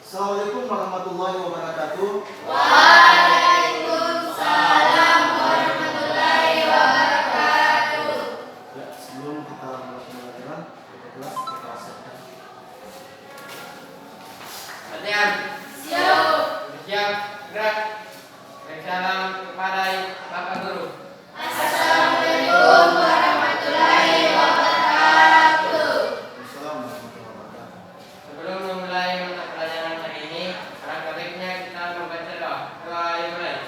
Assalamualaikum warahmatullahi wabarakatuh. Waalaikumsalam warahmatullahi wabarakatuh. Ya, sebelum kita mulai pembelajaran, kita kelas kita siapkan. Latihan. Siap. Siap. Gerak. Beri salam kepada Bapak Guru. Assalamualaikum warahmatullahi wabarakatuh. Assalamualaikum warahmatullahi wabarakatuh. Sebelum memulai mata pelajaran hari ini, alangkah baiknya kita membaca doa. Doa yang mulai.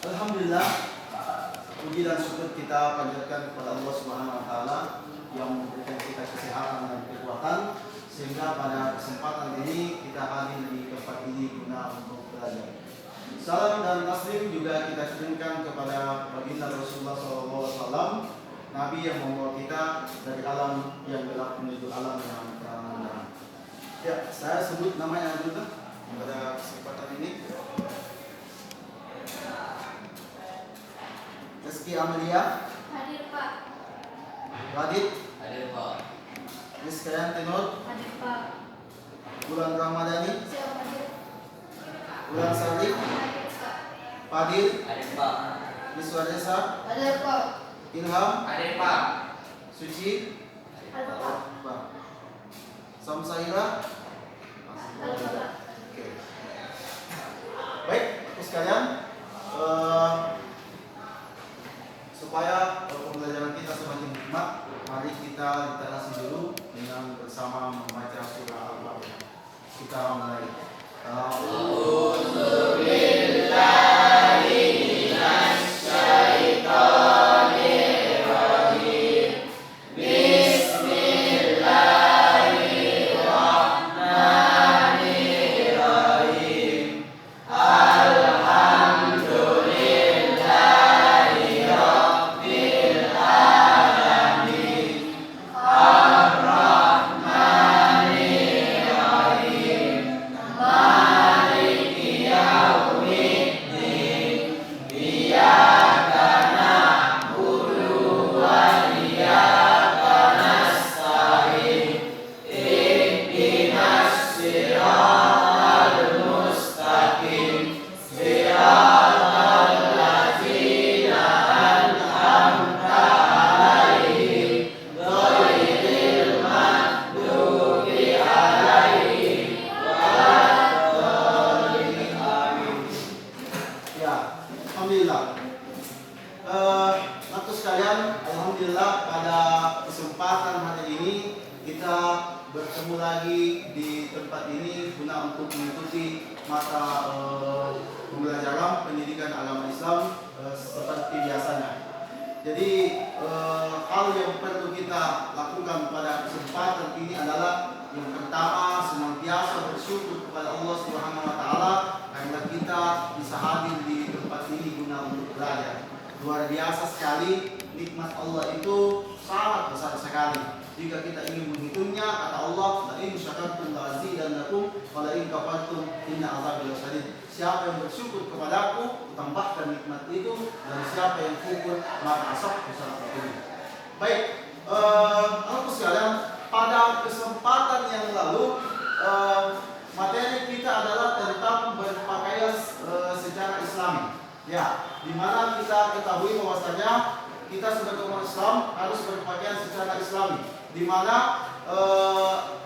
Alhamdulillah, puji dan syukur kita panjatkan kepada Allah Subhanahu wa taala yang memberikan kita kesehatan dan kekuatan sehingga pada kesempatan ini kita hadir di tempat ini guna untuk belajar. Salam dan taslim juga kita kirimkan kepada baginda Rasulullah SAW, Nabi yang membawa kita dari alam yang gelap menuju alam yang terang. Ya, saya sebut namanya dulu pada kesempatan ini. Rizky Amelia, Hadir Pak. Radit, Hadir Pak. Rizkyan Tenor, Hadir Pak. Bulan Ramadhani, Siap hadir. Bulan Sardik, Hadir Pak. Fadil, Hadir Pak. Wiswadesa, Hadir Pak. Ilham, Hadir Pak. Suci, Hadir Pak. Pak, Samsaira. Hadir Pak. Oke. Baik, Bapak sekalian, supaya pembelajaran kita semakin hikmat, mari kita literasi dulu dengan bersama membaca surah Al-Baqarah. Kita mulai. Alhamdulillah. Bapak sekalian, alhamdulillah pada kesempatan hari ini kita bertemu lagi di tempat ini guna untuk mengikuti mata pembelajaran pendidikan agama Islam seperti biasanya. Jadi hal yang perlu kita lakukan pada kesempatan ini adalah yang pertama senantiasa bersyukur kepada Allah Subhanahu wa taala karena kita bisa hadir di tempat ini guna untuk belajar. Luar biasa sekali, nikmat Allah itu sangat besar sekali. Jika kita ingin menghitungnya, kata Allah, la in syakartum la azidannakum wa la in kafartum inna azabi lasyadid. Siapa yang bersyukur kepadaku, tambahkan nikmat itu, dan siapa yang kufur, maka azabku sangat pedih. Baik, anak sekalian, pada kesempatan yang lalu materi kita adalah tentang berpakaian secara Islami. Ya, di mana kita ketahui bahwasanya kita sebagai umat Islam harus berpakaian secara Islami, di mana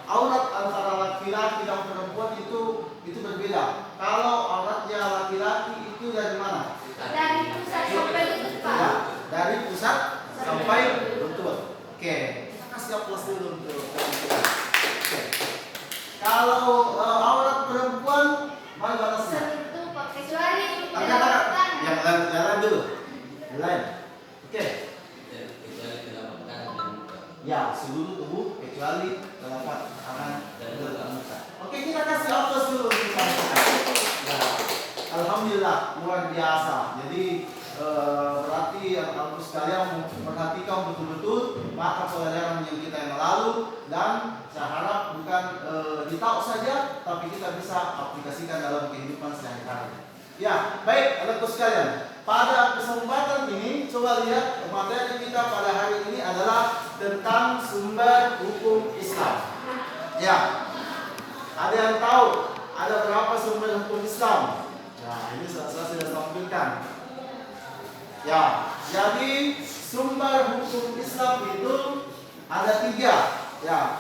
aurat antara laki-laki dan perempuan itu berbeda. Kalau auratnya laki-laki itu dari mana? Dari pusat sampai lutut Pak. Ya, dari pusat sampai lutut. Oke, kita kasih aplaus dulu untuk Kalau aurat perempuan, mari batasnya. Sentuh Pak, kecuali Angkat tidak tangan. tangan. Yang lain dulu. Yang lain. Oke. Ya, seluruh tubuh kecuali telapak tangan dan muka. Oke, kita kasih aplaus dulu untuk kita. Ya, alhamdulillah luar biasa. Jadi berarti aku sekalian memperhatikan betul-betul mata pelajaran yang kita yang lalu, dan saya harap bukan ditahu saja, tapi kita bisa aplikasikan dalam kehidupan sehari-hari. Ya, baik, anak-anakku sekalian. Pada kesempatan ini, coba lihat materi kita pada hari ini adalah tentang sumber hukum Islam. Ya, ada yang tahu ada berapa sumber hukum Islam? Nah, ini saya sudah tampilkan. Ya, jadi sumber hukum Islam itu ada 3. Ya,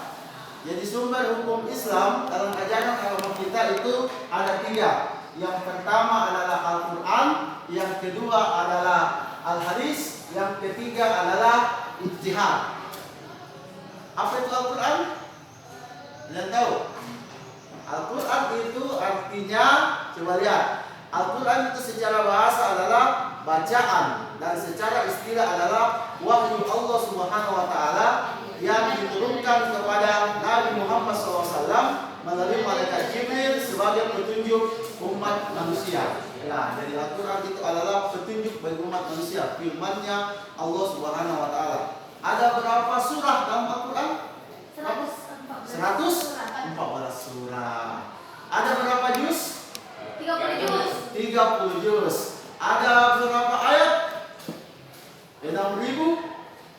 jadi sumber hukum Islam dalam ajaran agama kita itu ada 3. Yang pertama adalah Al-Quran, yang kedua adalah Al-Hadis, yang ketiga adalah ijtihad. Apa itu Al-Quran? Kalian tahu? Al-Quran itu artinya, coba lihat, Al-Quran itu secara bahasa adalah bacaan, dan secara istilah adalah wahyu Allah Subhanahu wa Ta'ala yang diturunkan kepada Nabi Muhammad SAW melalui malaikat Jibril sebagai petunjuk umat manusia. Nah, jadi Al-Quran itu adalah petunjuk bagi umat manusia, firman-Nya Allah Subhanahu wa Ta'ala. Ada berapa surah dalam Al-Quran? 114 surah. Ada berapa juz? 30 juz. 30 juz. Ada berapa ayat? 6.666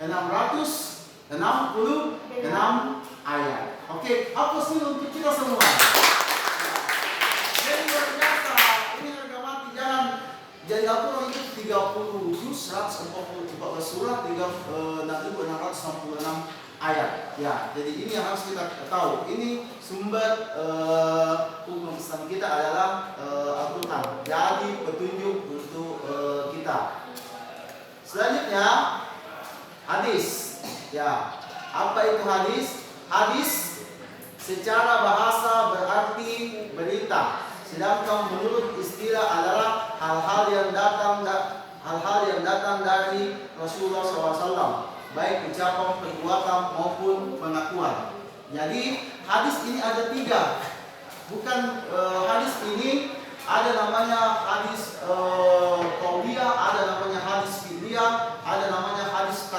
ayat. Oke, apa sih untuk kita semua? Jadi luar biasa. Ini harga mati, jangan. Jadi Al-Quran itu 30 juz, 144 surah, 6.666 ayat. Ya, jadi ini yang harus kita tahu. Ini sumber hukum Islam kita adalah Al-Quran. Jadi petunjuk untuk kita. Selanjutnya hadis. Ya, apa itu hadis? Hadis secara bahasa berarti berita. Sedangkan menurut istilah adalah hal-hal yang datang dari Rasulullah SAW, baik ucapan, perbuatan maupun pengakuan. Jadi hadis ini ada 3. Bukan hadis ini ada namanya hadis qauliyah, ada namanya hadis fi'liyah, ada namanya hadis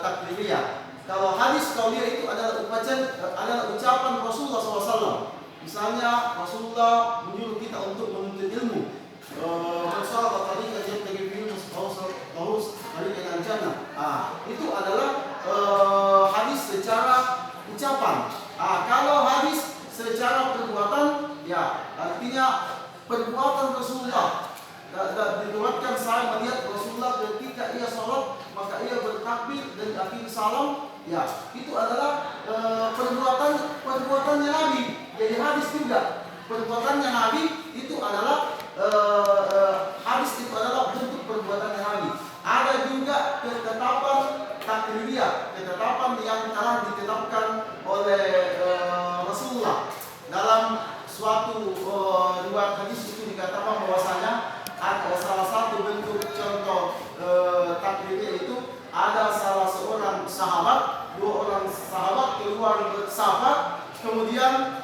takririah. Kalau hadis qauliyah itu adalah ucapan Rasulullah SAW. Misalnya Rasulullah menyuruh kita untuk menuntut ilmu. Rasulullah tadi itu adalah hadis secara ucapan. Kalau hadis secara perbuatan, ya artinya perbuatan Rasulullah. Diriwayatkan saya melihat Rasulullah ketika ia sholat maka ia bertakbir dan akhir salam. Ya, itu adalah perbuatannya Nabi. Jadi hadis juga perbuatannya Nabi itu adalah hadis itu adalah bentuk perbuatannya Nabi. Ada juga ketetapan takririah, ketetapan yang telah ditetapkan oleh Rasulullah. Dalam suatu riwayat hadis itu dikatakan bahwasanya ada salah satu bentuk contoh takririah itu ada salah seorang sahabat, 2 orang sahabat keluar bersafar, kemudian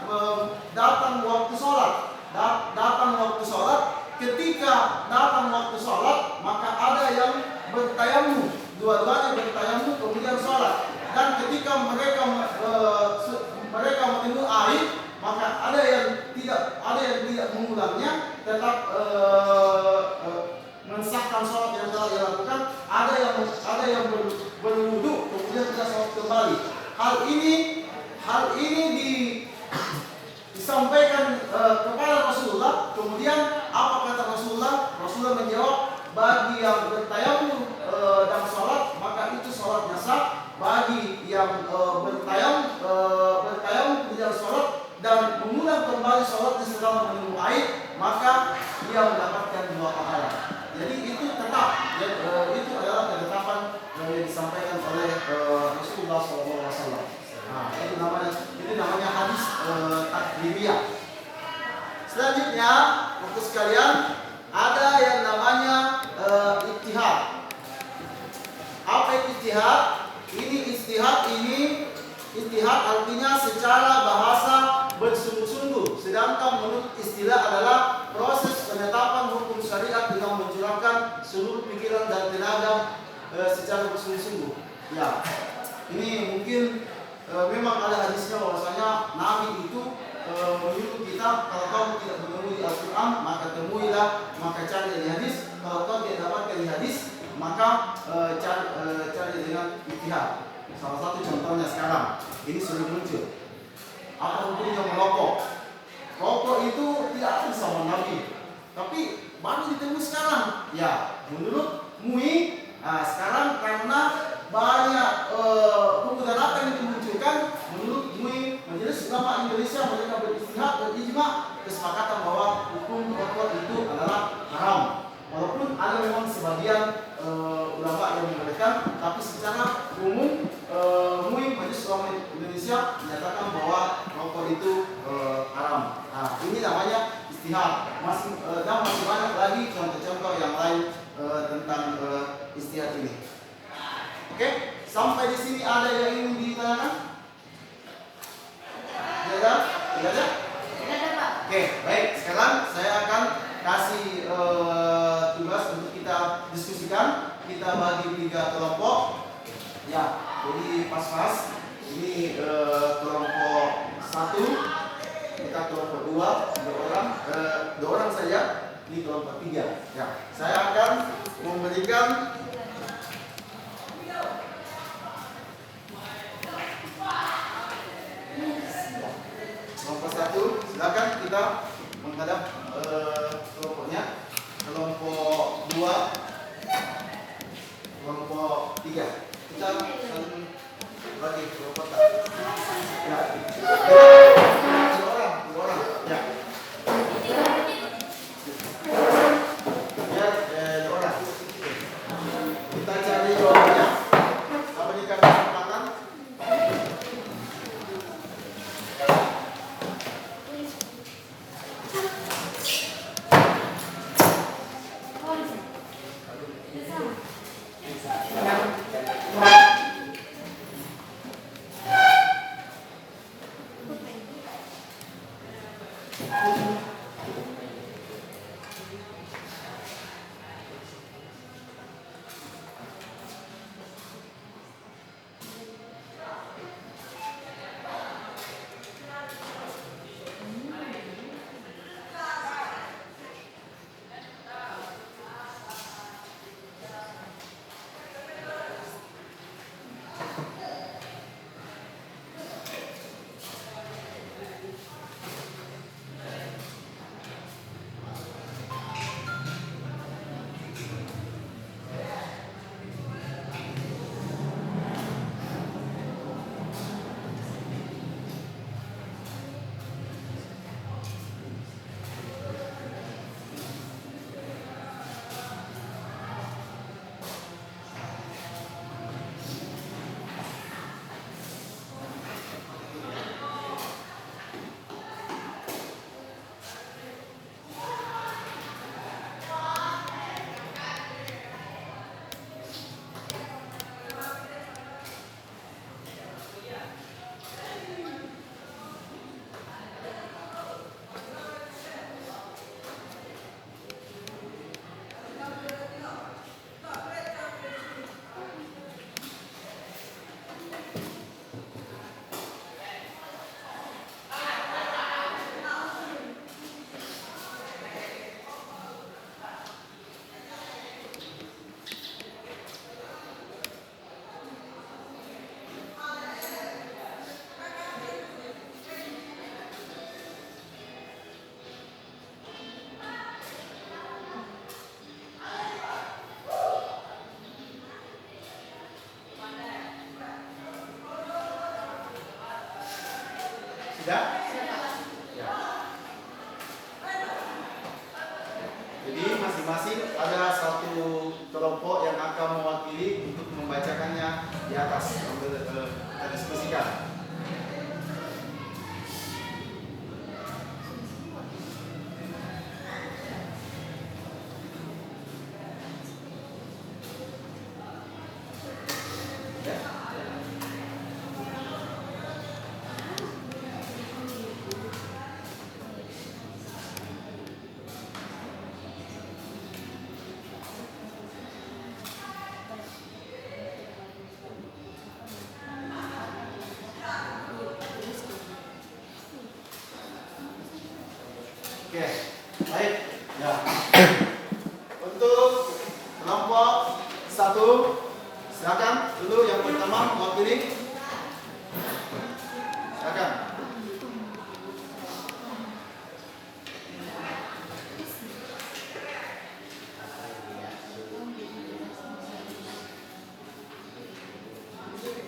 datang waktu sholat. Ketika datang waktu sholat, maka ada yang bertayamum, dua-duanya bertayamum kemudian sholat. Dan ketika mereka menunggu air, maka ada yang tidak mengulangnya, tetap mensahkan sholat yang telah dilakukan. Ada yang berwudu kemudian tidak sholat kembali. Hal ini disampaikan kepada Rasulullah. Kemudian apa kata Rasulullah? Rasulullah menjawab, bagi yang bertayamum dan sholat maka itu sholatnya sah. Bagi yang bertayamum kemudian sholat dan mengulang kembali sholatnya setelah menunggu air, maka dia mendapatkan 2 pahala. Jadi itu tetap, itu adalah ketetapan yang disampaikan oleh Rasulullah SAW. Nah, itu namanya. Itu selanjutnya untuk sekalian ada yang namanya ijtihad. Apa itu ijtihad? Ijtihad artinya secara bahasa bersungguh-sungguh, sedangkan menurut istilah adalah proses penetapan hukum syariat dengan mencurahkan seluruh pikiran dan tenaga secara bersungguh-sungguh. Ya, ini mungkin memang ada hadisnya bahwasanya Nabi itu menyuruh kita, kalau kamu tidak bertemu di Al-Quran maka temuilah, maka cari dari hadis. Kalau kau tidak dapatkan di hadis maka cari dengan ijtihad. Salah satu contohnya sekarang ini sudah muncul. Apa hukumnya merokok? Rokok itu tidak ada sama Nabi, tapi baru ditemui sekarang. Ya, menurut MUI, sekarang karena banyak hukum dan apa yang dimunculkan, menurut MUI Majelis Ulama Indonesia mereka beristihad berijma kesepakatan bahwa hukum rokok itu adalah haram. Walaupun ada memang sebagian ulama yang membolehkan, tapi secara umum MUI Majelis Ulama Indonesia menyatakan bahwa rokok itu haram. Nah, ini namanya istihad. Dan masih banyak lagi contoh-contoh yang lain tentang istihad ini. Oke, sampai di sini ada yang ingin ditanyakan? Tidak ada? Tidak ada? Tidak ada, Pak. Oke, baik. Sekarang saya akan kasih tugas untuk kita diskusikan. Kita bagi 3 kelompok. Ya, jadi pas-pas. Ini kelompok 1, kita kelompok 2 orang saja. Ini kelompok 3. Ya, saya akan memberikan kelompok 1. Silakan kita menghadap kelompoknya. Kelompok 2, kelompok 3. Kita bagi kelompok. Ya. 2 orang. Ya. Ya, 2 orang. Kita cari jawabannya. Apa dikasih kesempatan? Sudah? Ya. Jadi masing-masing ada satu kelompok yang akan mewakili untuk membacakannya di atas. Kita diskusikan. Oke, baik. Ya. Untuk kelompok 1, silakan dulu yang pertama mewakili. Silakan.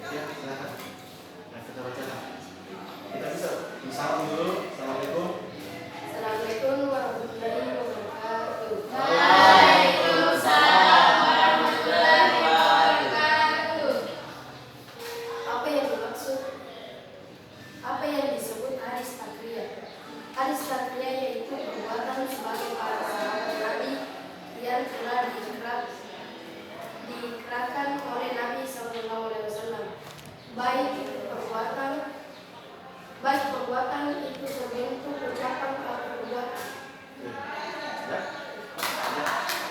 Ya, silakan. Nah, kita bacakan. Kita bisa salam dulu. Assalamualaikum. Assalamualaikum warahmatullahi wabarakatuh. Waalaikumsalam warahmatullahi wabarakatuh. Apa yang disebut hadis takriyah? Hadis takriyah yaitu perbuatan sebagai para sahabat Nabi yang telah diikrarkan oleh Nabi SAW. Baik perbuatan itu berbentuk ucapan atau perbuatan. Ya.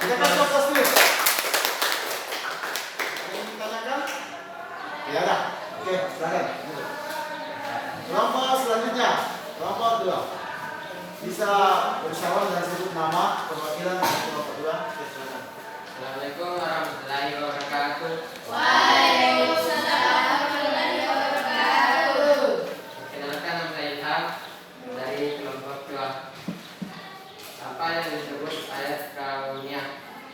Kita kan fokus dulu. Ada yang ditanyakan? Ya dah. Oke, silakan. Kelompok selanjutnya, kelompok 2. Bisa bersama dan sebut nama perwakilan kelompok 2. Oke, silakan. Assalamualaikum warahmatullahi wabarakatuh. Waalaikumsalam warahmatullahi wabarakatuh. Perkenalkan, nama saya Ilham dari kelompok 2. Apa yang disebut ayat kauniyah?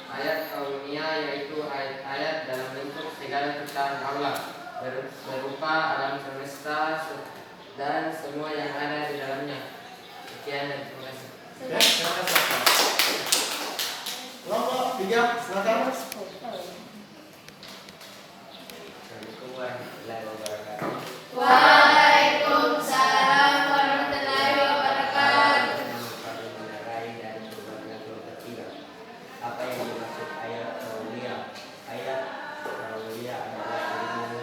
Ayat kauniyah yaitu ayat-ayat dalam bentuk segala ciptaan Allah berupa alam semesta dan semua yang ada di dalamnya. Sekian dan terima kasih. Oke, silakan. Kelompok 3, silakan. Assalamualaikum warahmatullahi wabarakatuh. Waalaikumsalam warahmatullahi wabarakatuh. Kami menerai dari beberapa ketiga. Apa yang dimaksud ayat kauniyah? Ayat kauniyah adalah ilmu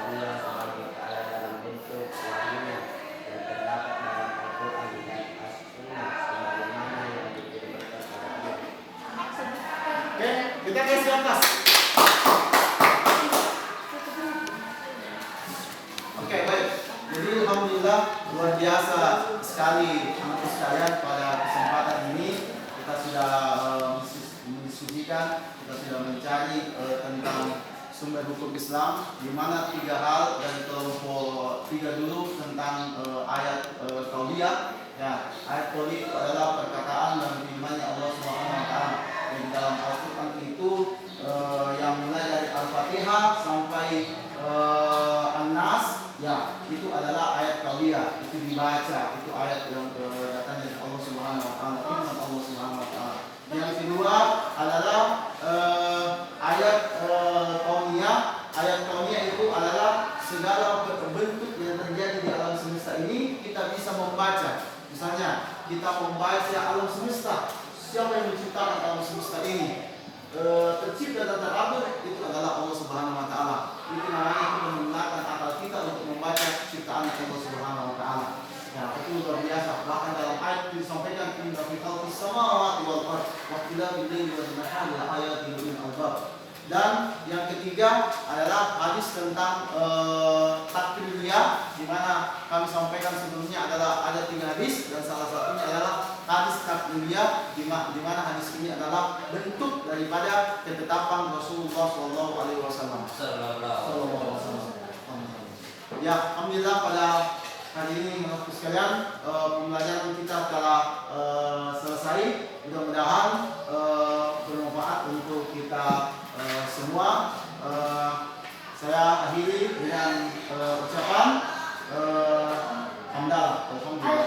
Allah Subhanahu wa taala dalam bentuk wahyunya yang terdapat dalam Al-Qur'an dan As-Sunnah sebagaimana yang diberikan kepada Dia. Oke, kita kasih atas. Oke, baik. Jadi alhamdulillah luar biasa sekali anak sekalian pada kesempatan ini kita sudah mendiskusikan, kita sudah mencari tentang sumber hukum Islam, di mana 3 hal dari kelompok 3 dulu tentang ayat qauliyah. Ya, ayat qauliyah itu adalah perkataan dan firman Allah Subhanahu wa taala. Di dalam Al-Qur'an itu yang mulai dari Al-Fatihah sampai An-Nas, ya, itu adalah ayat qauliyah, itu dibaca, itu ayat yang datang dari Allah Subhanahu wa taala, firman Allah Subhanahu wa taala. Yang kedua adalah ayat kauniyah. Ayat kauniyah itu adalah segala bentuk yang terjadi di alam semesta ini kita bisa membaca. Misalnya kita membaca alam semesta, siapa yang menciptakan alam semesta ini? Tercipta dan teratur itu adalah Allah Subhanahu wa taala. Itu namanya kita menggunakan akal kita untuk membaca ciptaan Allah Subhanahu wa taala. Ya, itu luar biasa. Bahkan dalam ayat disampaikan inna fi khalqis samawati wal ardh wa ikhtilafil laili wan nahari la ayatin lil albab. Dan yang ketiga adalah hadis tentang takririyah, di mana kami sampaikan sebelumnya adalah ada 3 hadis dan salah satunya adalah hadis takririyah, di mana hadis ini adalah bentuk daripada ketetapan Rasulullah Shallallahu Alaihi Wasallam. Ya, alhamdulillah pada hari ini menurut sekalian pembelajaran kita telah selesai. Mudah-mudahan bermanfaat untuk kita semua. Saya akhiri dengan ucapan hamdalah. Alhamdulillah.